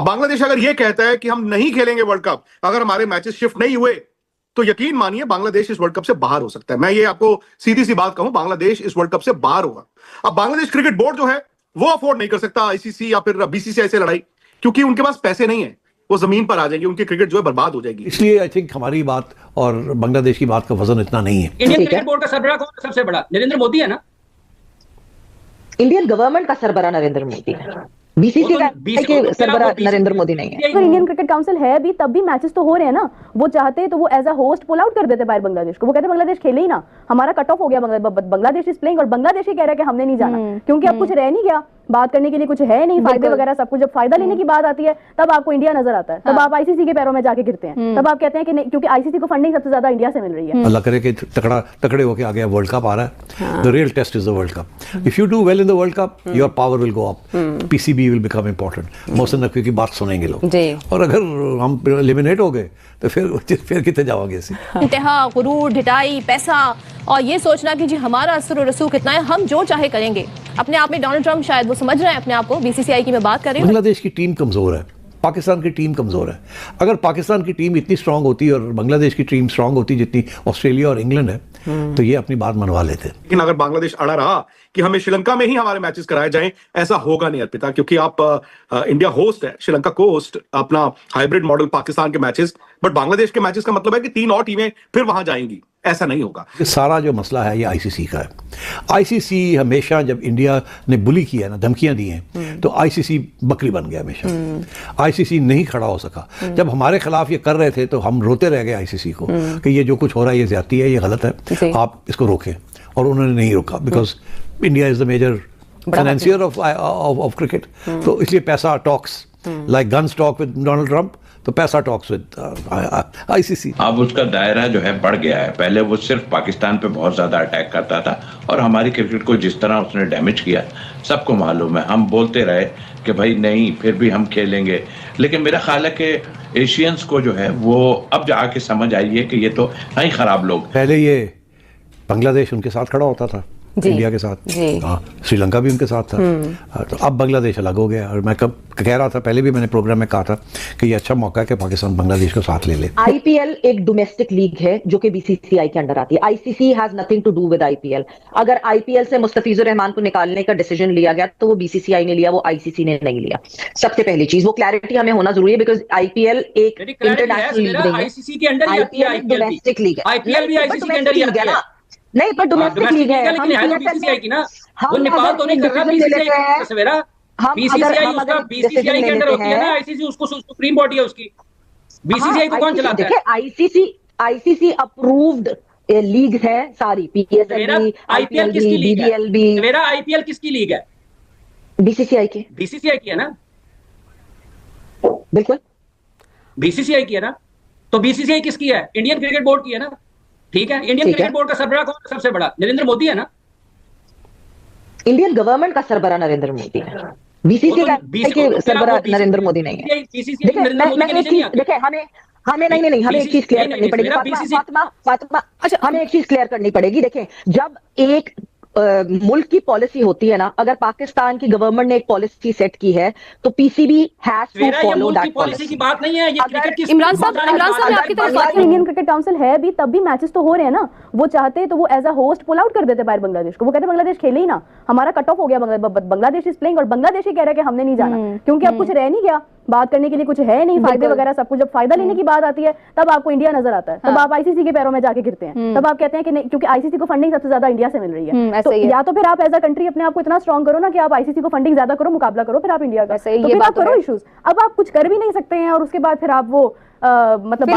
अब बांग्लादेश अगर ये कहता है कि हम नहीं खेलेंगे वर्ल्ड कप, अगर हमारे मैचेस शिफ्ट नहीं हुए, तो यकीन मानिए बांग्लादेश इस वर्ल्ड कप से बाहर हो सकता है। मैं ये आपको सीधी सी बात कहूं, बांग्लादेश इस वर्ल्ड कप से बाहर होगा। अब बांग्लादेश क्रिकेट बोर्ड जो है वो अफोर्ड नहीं कर सकता आईसीसी या फिर बीसीसीआई से लड़ाई, क्योंकि उनके पास पैसे नहीं है, वो जमीन पर आ जाएंगे, उनकी क्रिकेट जो है बर्बाद हो जाएगी। इसलिए आई थिंक हमारी बात और बांग्लादेश की बात का वजन इतना नहीं है। इंडियन क्रिकेट बोर्ड का सरबराह कौन है सबसे बड़ा? नरेंद्र मोदी है ना। इंडियन गवर्नमेंट का सरबराह नरेंद्र मोदी है, बीसीसीआई के सरबराह नरेंद्र मोदी नहीं है। अगर इंडियन क्रिकेट काउंसिल है भी तब भी मैचेस तो हो रहे हैं ना। वो चाहते तो वो as a host pull out कर देते बाहर बांग्लादेश को। वो कहते बांग्लादेश खेले ही ना, हमारा कट ऑफ हो गया, बांग्लादेश इज प्लेइंग, और बांग्लादेश ही कह रहा है कि हमने नहीं जाना, क्योंकि अब कुछ रह नहीं गया, बात करने के लिए कुछ है नहीं, फायदे वगैरह सब कुछ। जब फायदा लेने की बात आती है तब आपको इंडिया नजर आता है, तब आप आईसीसी के पैरों में जाके गिरते हैं, तब आप कहते हैं कि नहीं, क्योंकि आईसीसी को फंडिंग सबसे ज्यादा इंडिया से मिल रही है। अल्लाह करे कि तकड़े होके आ गया, वर्ल्ड कप आ रहा है। The real test is the world cup. If you do well in the world cup, your power will go up, PCB will become important. Mohsin Naqvi की बात सुनेंगे लोग, और अगर हम एलिमिनेट हो गए तो फिर कितने जाओगे? इंतहा, गुरूर, ढिठाई, पैसा और ये सोचना कि जी हमारा असर और रसूख कितना है, हम जो चाहे करेंगे। अपने आप में डोनाल्ड ट्रंप शायद वो समझ रहे हैं अपने आप को, बीसीसीआई की मैं बात कर रही हूँ। बांग्लादेश की टीम कमजोर है, पाकिस्तान की टीम कमजोर है। अगर पाकिस्तान की टीम इतनी स्ट्रांग होती और बांग्लादेश की टीम स्ट्रांग होती जितनी ऑस्ट्रेलिया और इंग्लैंड है, तो ये अपनी बात मनवा लेते। लेकिन अगर बांग्लादेश अड़ा रहा कि हमें श्रीलंका में ही हमारे मैचेस कराए जाएं, ऐसा होगा नहीं अर्पिता, क्योंकि आप इंडिया होस्ट है, श्रीलंका को होस्ट, अपना हाइब्रिड मॉडल पाकिस्तान के मैचेस, बट बांग्लादेश के मैचेस का मतलब है कि 3 और टीमें फिर वहां जाएंगी, ऐसा नहीं होगा। ये सारा जो मसला है ये आईसीसी का है। आईसीसी हमेशा जब इंडिया ने बुली किया ना, धमकियां दी हैं, तो आईसीसी बकरी बन गया हमेशा। आईसीसी नहीं खड़ा हो सका। जब हमारे खिलाफ ये कर रहे थे तो हम रोते रह गए आईसीसी को कि ये जो कुछ हो रहा है ये ज्यादती है, ये गलत है, आप इसको रोकें, और उन्होंने नहीं रोका, because India is the major financier of cricket. तो इसलिए पैसा talks, like guns talk with Donald Trump, तो पैसा टॉक्स विद आईसीसी। अब उसका दायरा जो है बढ़ गया है। पहले वो सिर्फ पाकिस्तान पे बहुत ज्यादा अटैक करता था, और हमारी क्रिकेट को जिस तरह उसने डैमेज किया सबको मालूम है। हम बोलते रहे कि भाई नहीं, फिर भी हम खेलेंगे, लेकिन मेरा ख्याल है कि एशियंस को जो है वो अब जाके समझ आई है कि ये तो हैं खराब लोग। पहले ये बांग्लादेश उनके साथ खड़ा होता था, इंडिया के साथ, हाँ, श्रीलंका भी उनके साथ था, तो अब बांग्लादेश अलग हो गया। और मैं कब कह रहा था, पहले भी मैंने प्रोग्राम में कहा था कि ये अच्छा मौका है कि पाकिस्तान बांग्लादेश को साथ ले ले। आईपीएल एक डोमेस्टिक लीग है जो कि बीसीसीआई के अंडर आती है। ICC has nothing to do with IPL. अगर आईपीएल से मुस्तफिजुर रहमान को निकालने का डिसीजन लिया गया तो वो बीसीसीआई ने लिया, वो आईसीसी ने नहीं लिया। सबसे पहली चीज, वो क्लैरिटी हमें होना जरूरी है, बिकॉज आईपीएल एक इंटरनेशनल लीग नहीं है, आईसीसी के अंडर ही आती है। डोमेस्टिक लीग है, आईपीएल भी आईसीसी के अंडर ही आती है। नहीं, पर डोमेस्टिक लीग है, लेकिन है तो बीसीसीआई की ना। वो नेपाल तो नहीं कर रहा बीसीसीआई का सवेरा। बीसीसीआई उसका बीसीसीआई के अंडर होती है ना, आईसीसी उसको सुप्रीम बॉडी है उसकी। बीसीसीआई को कौन चलाता है? आईसीसी अप्रूव्ड लीग है सारी, पीएसएल, आईपीएल किसकी लीग है? मेरा आईपीएल किसकी लीग है? बीसीसीआई की। बीसीसीआई की है ना, बिल्कुल बीसीसीआई की है ना। तो बीसीसीआई किसकी है? इंडियन क्रिकेट बोर्ड की है ना। ठीक है, इंडियन क्रिकेट बोर्ड का सरबराह कौन है सबसे बड़ा? नरेंद्र मोदी है ना। इंडियन गवर्नमेंट का सरबराह नरेंद्र मोदी है, बीसीसीआई के सरबराह नरेंद्र मोदी नहीं है। देखिए हमें नहीं, हमें एक चीज क्लियर करनी पड़ेगी फातिमा, अच्छा, हमें एक चीज क्लियर करनी पड़ेगी। देखें, जब एक मुल्क की पॉलिसी होती है ना, अगर पाकिस्तान की गवर्नमेंट ने एक पॉलिसी सेट की है तो PCB has to follow that policy की बात नहीं है। ये क्रिकेट की इमरान साहब आपकी तरफ बात है। इंडियन क्रिकेट काउंसिल है भी तब भी मैचेस तो हो रहे हैं ना। वो चाहते तो वो as a host pull out कर देते बाहर बांग्लादेश को। वो कहते बांग्लादेश खेले ही ना, हमारा कट ऑफ हो गया, बांग्लादेश इज प्लेइंग, और बांग्लादेश ही कह रहा है कि हमने नहीं जाना, क्योंकि अब कुछ रह नहीं गया, बात करने के लिए कुछ है नहीं, फायदे वगैरह सब कुछ। जब फायदा लेने की बात आती है तब आपको इंडिया नजर आता है, तब आप आईसीसी के पैरों में जाके गिरते हैं, तब आप कहते हैं कि नहीं, क्योंकि आईसीसी को फंडिंग सबसे ज्यादा इंडिया से मिल रही है। तो या तो फिर आप एज अ कंट्री अपने आप को इतना स्ट्रांग करो ना कि आप आईसीसी को फंडिंग ज्यादा करो, मुकाबला करो, फिर आप इंडिया का, तो फिर आप करो इश्यूज। अब आप कुछ कर भी नहीं सकते हैं, और उसके बाद फिर आप वो मतलब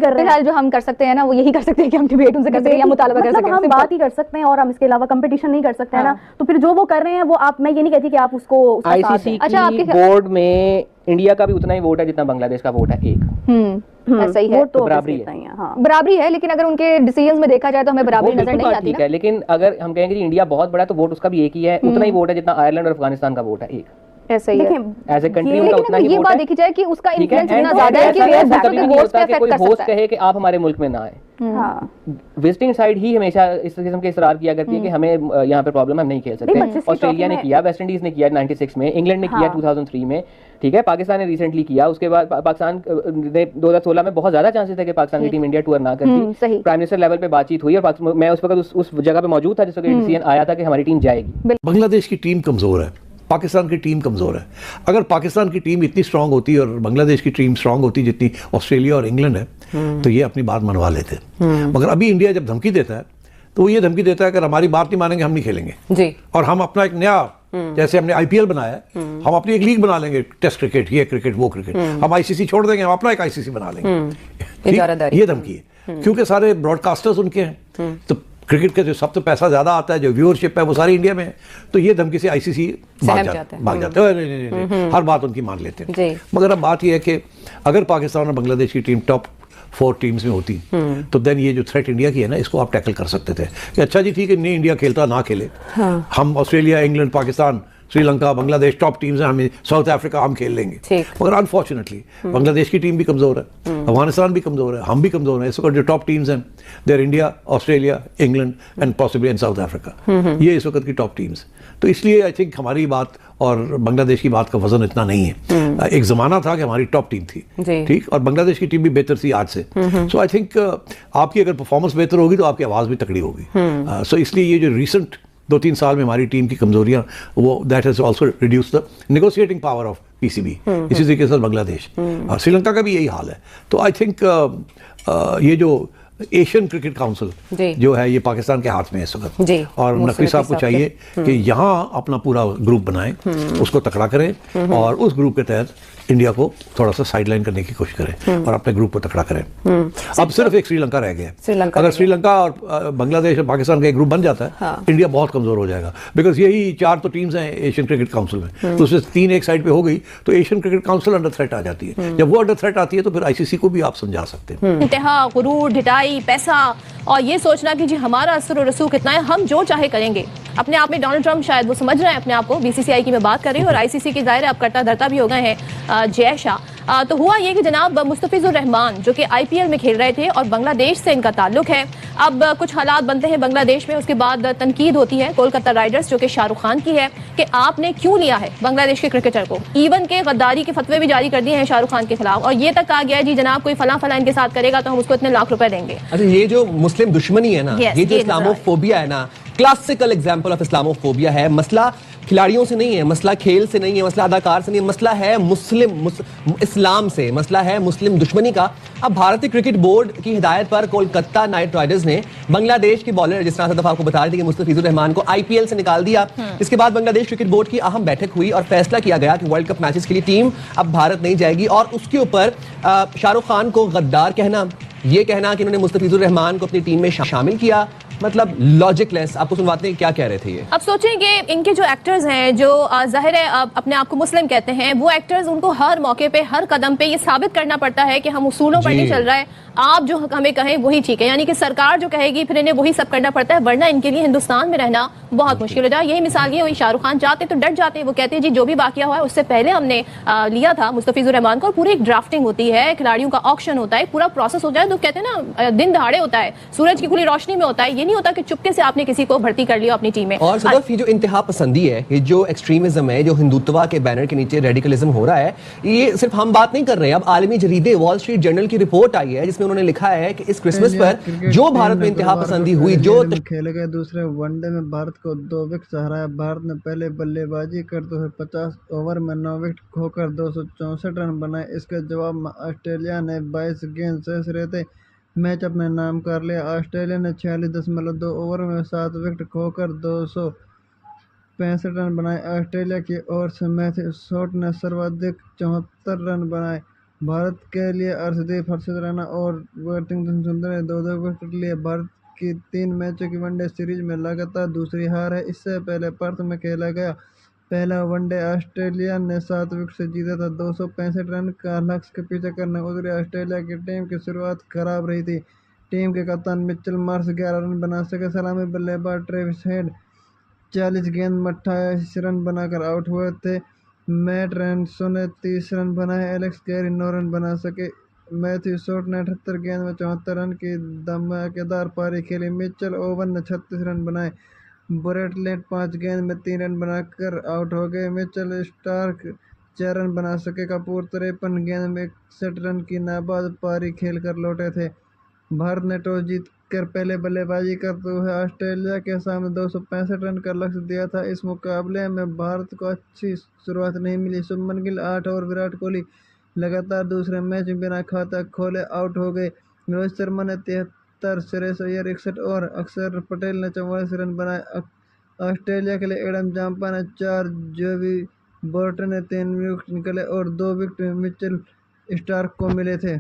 फिलहाल जो हम कर सकते हैं ना, वो यही कर सकते हैं कि हम डिबेट उनसे कर सकते हैं या मुतालबा कर सकते हैं, हम बात ही कर सकते हैं, और हम इसके अलावा कंपटीशन नहीं कर सकते हैं ना। तो फिर जो वो कर रहे हैं वो आप, मैं ये नहीं कहती कि आप उसको आईसीसी की बोर्ड में इंडिया का भी उतना ही वोट है जितना बांग्लादेश का वोट है, एक। ऐसा ही है, तो बराबरी है। हाँ, बराबरी है, लेकिन अगर उनके डिसीजंस में देखा जाए तो हमें बराबरी नजर नहीं आती है। लेकिन अगर हम कहेंगे कि इंडिया बहुत बड़ा, तो वोट उसका भी एक ही है, उतना ही वोट है जितना आयरलैंड और अफगानिस्तान का वोट है, एक। ऐसा ही है, एज ए कंट्री उनका उतना ही ये बात देखी जाए कि उसका इन्फ्लुएंस इतना ज्यादा है कि कभी भी नहीं होता कि कोई होस्ट कहे कि आप हमारे मुल्क में ना आए, हाँ विजिटिंग साइड ही हमेशा इस किस्म के इसरार किया करती है कि हमें यहाँ पे प्रॉब्लम, हम नहीं खेल सकते। ऑस्ट्रेलिया ने किया, वेस्ट इंडीज ने किया 96 में, इंग्लैंड ने किया 2003 में, ठीक है, पाकिस्तान ने रिसेंटली किया। उसके बाद पाकिस्तान ने 2016 में बहुत ज्यादा चांसेस थे कि पाकिस्तान की टीम इंडिया टूर ना करती। प्राइम मिनिस्टर लेवल पे बातचीत हुई और मैं उस वक्त उस जगह पे मौजूद था जिस वक्त डिसीजन आया था कि हमारी टीम जाएगी। बांग्लादेश की टीम कमजोर है, पाकिस्तान की टीम कमजोर है। अगर पाकिस्तान की टीम इतनी स्ट्रांग होती और बांग्लादेश की टीम स्ट्रांग होती जितनी ऑस्ट्रेलिया और इंग्लैंड है, तो ये अपनी बात मनवा लेते। मगर अभी इंडिया जब धमकी देता है तो वो ये धमकी देता है कि अगर हमारी बात नहीं मानेंगे हम नहीं खेलेंगे जी। और हम अपना एक नया, जैसे हमने आईपीएल बनाया है, हम अपनी एक लीग बना लेंगे, टेस्ट क्रिकेट, ये क्रिकेट, वो क्रिकेट, हम आईसीसी छोड़ देंगे, हम अपना एक आईसीसी बना लेंगे। ये धमकी है, क्योंकि सारे ब्रॉडकास्टर्स उनके हैं, तो क्रिकेट का जो सबसे पैसा ज्यादा आता है, जो व्यूअरशिप है, वो सारी इंडिया में है। तो ये धमकी से आईसीसी भाग जाते हैं, नहीं, हर बात उनकी मान लेते हैं। मगर अब बात ये है कि अगर पाकिस्तान और बांग्लादेश की टीम टॉप 4 टीम्स में होती तो देन ये जो थ्रेट इंडिया की है ना, इसको आप टैकल कर सकते थे कि अच्छा जी ठीक है, नहीं इंडिया खेलता ना खेले, हम Australia, England, Pakistan, Sri Lanka, Bangladesh top teams हैं, हमें साउथ अफ्रीका हम खेल लेंगे। मगर अनफॉर्चुनेटली बांग्लादेश की टीम भी कमजोर है, अफगानिस्तान भी कमजोर है, हम भी कमजोर हैं। इस वक्त जो टॉप टीम्स हैं there India, Australia, England and possibly in South Africa, ये इस वक्त की टॉप टीम्स। तो इसलिए आई थिंक हमारी बात और बांग्लादेश की बात का वजन इतना नहीं है। एक जमाना था कि हमारी टॉप टीम थी, ठीक, और बांग्लादेश की टीम भी बेहतर थी आज से। सो आई थिंक आपकी अगर परफॉर्मेंस बेहतर होगी तो आपकी आवाज़ भी तकड़ी होगी। सो इसलिए ये जो रिसेंट 2-3 साल में हमारी टीम की कमजोरियां, वो that has also reduce the negotiating power of PCB. इसी तरीके से बांग्लादेश और श्रीलंका का भी यही हाल है। तो आई थिंक ये जो एशियन क्रिकेट काउंसिल जो है ये पाकिस्तान के हाथ में है इस वक्त, और नकवी साहब को चाहिए कि यहाँ अपना पूरा ग्रुप बनाएं, उसको तकड़ा करें और उस ग्रुप के तहत इंडिया को थोड़ा सा साइडलाइन करने की कोशिश करें और अपने ग्रुप को तकड़ा करें। अब सिर्फ एक श्रीलंका रह गया है। अगर श्रीलंका और बांग्लादेश और पाकिस्तान का एक ग्रुप बन जाता है, इंडिया बहुत कमजोर हो जाएगा, बिकॉज यही 4 तो टीम्स हैं एशियन क्रिकेट काउंसिल में, तो उससे 3 एक साइड पे हो गई तो Asian cricket council under threat आ जाती है। जब वो अंडर थ्रेट आती है तो फिर आईसीसी को भी आप समझा सकते हैं। इंतहा, गुरूर, ढिठाई, पैसा और ये सोचना कि जी हमारा असर और रसूख कितना है, हम जो चाहे करेंगे। अपने आप में डोनाल्ड ट्रंप शायद वो समझ रहे हैं अपने आप को, बीसीसीआई की मैं बात कर रही हूँ, और आईसीसी के दायरे अब करता धरता भी हो गए हैं जय शाह। तो हुआ ये कि जनाब मुस्तफिजुर रहमान जो कि आईपीएल में खेल रहे थे और बांग्लादेश से इनका ताल्लुक है, अब कुछ हालात बनते हैं बांग्लादेश में, उसके बाद तनकीद होती है कोलकाता राइडर्स जो कि शाहरुख खान की है कि आपने क्यों लिया है बांग्लादेश के क्रिकेटर को। इवन के गद्दारी के फतवे भी जारी कर दिए हैं शाहरुख खान के खिलाफ, और ये तक कहा गया है जी जनाब कोई फला फला इनके साथ करेगा तो हम उसको इतने लाख रुपए देंगे। अच्छा, ये जो मुस्लिम दुश्मनी है ना, ये जो इस्लामोफोबिया है ना, क्लासिकल एग्जांपल ऑफ इस्लामोफोबिया है। मसला खिलाड़ियों से नहीं है, मसला खेल से नहीं है, मसला अदाकार से नहीं है, मसला है इस्लाम से, मसला है मुस्लिम दुश्मनी का। अब भारतीय क्रिकेट बोर्ड की हिदायत पर कोलकाता नाइट राइडर्स ने बांग्लादेश के बॉलर, जिस तरह से दफा आपको बता रही थी कि मुस्तफिजुर रहमान को आईपीएल से निकाल दिया। इसके बाद बांग्लादेश क्रिकेट बोर्ड की अहम बैठक हुई और फैसला किया गया कि वर्ल्ड कप मैचेस के लिए टीम अब भारत नहीं जाएगी। और उसके ऊपर शाहरुख खान को गद्दार कहना, ये कहना कि इन्होंने मुस्तफिजुर रहमान को अपनी टीम में शामिल किया, मतलब लॉजिकलेस। आपको सुनवाते हैं क्या कह रहे थे ये। अब सोचेंगे इनके जो एक्टर्स हैं, जो जाहिर है अपने आप को मुस्लिम कहते हैं, वो एक्टर्स उनको हर मौके पे, हर कदम पे ये साबित करना पड़ता है कि हम उसूलों पर नहीं चल रहा है, आप जो हमें कहें वही ठीक है, यानी कि सरकार जो कहेगी फिर इन्हें वही सब करना पड़ता है, वरना इनके लिए हिंदुस्तान में रहना बहुत मुश्किल हो जाए। यही मिसाल ये हुई, शाहरुख खान जाते तो डट जाते, वो कहते हैं जी जो भी वाकया हुआ है उससे पहले हमने लिया था मुस्तफिजुर रहमान को, और पूरी एक ड्राफ्टिंग होती है, खिलाड़ियों का ऑक्शन होता है, पूरा प्रोसेस हो जाए, तो कहते हैं ना दिन दहाड़े होता है, सूरज की खुली रोशनी में होता है। ये नहीं होता कि चुपके से आपने किसी को भर्ती कर लिया अपनी टीम में। और सदफ, ये जो इंतहा पसंदी है, ये जो एक्सट्रीमिज्म है, जो हिंदुत्व के बैनर के नीचे रेडिकलिज्म हो रहा है, ये सिर्फ हम बात नहीं कर रहे हैं। अब आलमी जरीदे वॉल स्ट्रीट जर्नल की रिपोर्ट आई है जिसमें उन्होंने लिखा है कि इस क्रिसमस पर जो भारत में इंतहा पसंदी हुई, जो खेले गए दूसरे वनडे में भारत को 2 विकेट हराया। भारत ने पहले बल्लेबाजी करते हुए 50 ओवर में 9 विकेट खोकर 264 रन बनाए। इसके जवाब में ऑस्ट्रेलिया ने 22 गेंद शेष रहते मैच अपने नाम कर लिया। ऑस्ट्रेलिया ने 46.2 ओवर में 7 विकेट खोकर 265 रन बनाए। ऑस्ट्रेलिया की ओर से मैथ्यू शॉट ने सर्वाधिक 74 रन बनाए। भारत के लिए हर्षदीप राणा और वर्थिंगटन सुंदर ने 2-2 विकेट लिए। भारत की 3 मैचों की वनडे सीरीज में लगातार दूसरी हार है। इससे पहले पर्थ में खेला गया पहला वनडे ऑस्ट्रेलिया ने 7 विकेट से जीता था। 265 रन का लक्ष्य के पीछे करने उतरी ऑस्ट्रेलिया की टीम की शुरुआत खराब रही थी। टीम के कप्तान मिचेल मार्श 11 रन बना सके। सलामी बल्लेबाज ट्रेविस हेड 40 गेंद में 28 रन बनाकर आउट हुए थे। मैट रैनसो ने 30 रन बनाए। एलेक्स कैरी 9 रन बना सके। मैथ्यू शॉट ने 78 गेंद में 74 रन की धमाकेदार पारी खेली। मिचेल ओवन ने 36 रन बनाए। ब्रेटलेट 5 गेंद में 3 रन बनाकर आउट हो गए। मिचेल स्टार्क 4 रन बना सके। कपूर 53 गेंद में 61 रन की नाबाद पारी खेलकर लौटे थे। भारत ने टॉस जीत कर पहले बल्लेबाजी करते हुए ऑस्ट्रेलिया के सामने 265 रन का लक्ष्य दिया था। इस मुकाबले में भारत को अच्छी शुरुआत नहीं मिली। शुभमन गिल 8 और विराट कोहली लगातार दूसरे मैच में बिना खाता खोले आउट हो गए। रोहित शर्मा ने 73, श्रेयस अय्यर 61 और अक्षर पटेल ने 44 रन बनाए। ऑस्ट्रेलिया के लिए एडम जाम्पा ने 4, जोवी बोर्टन ने 3 विकेट निकाले और 2 विकेट मिचेल स्टार्क को मिले थे।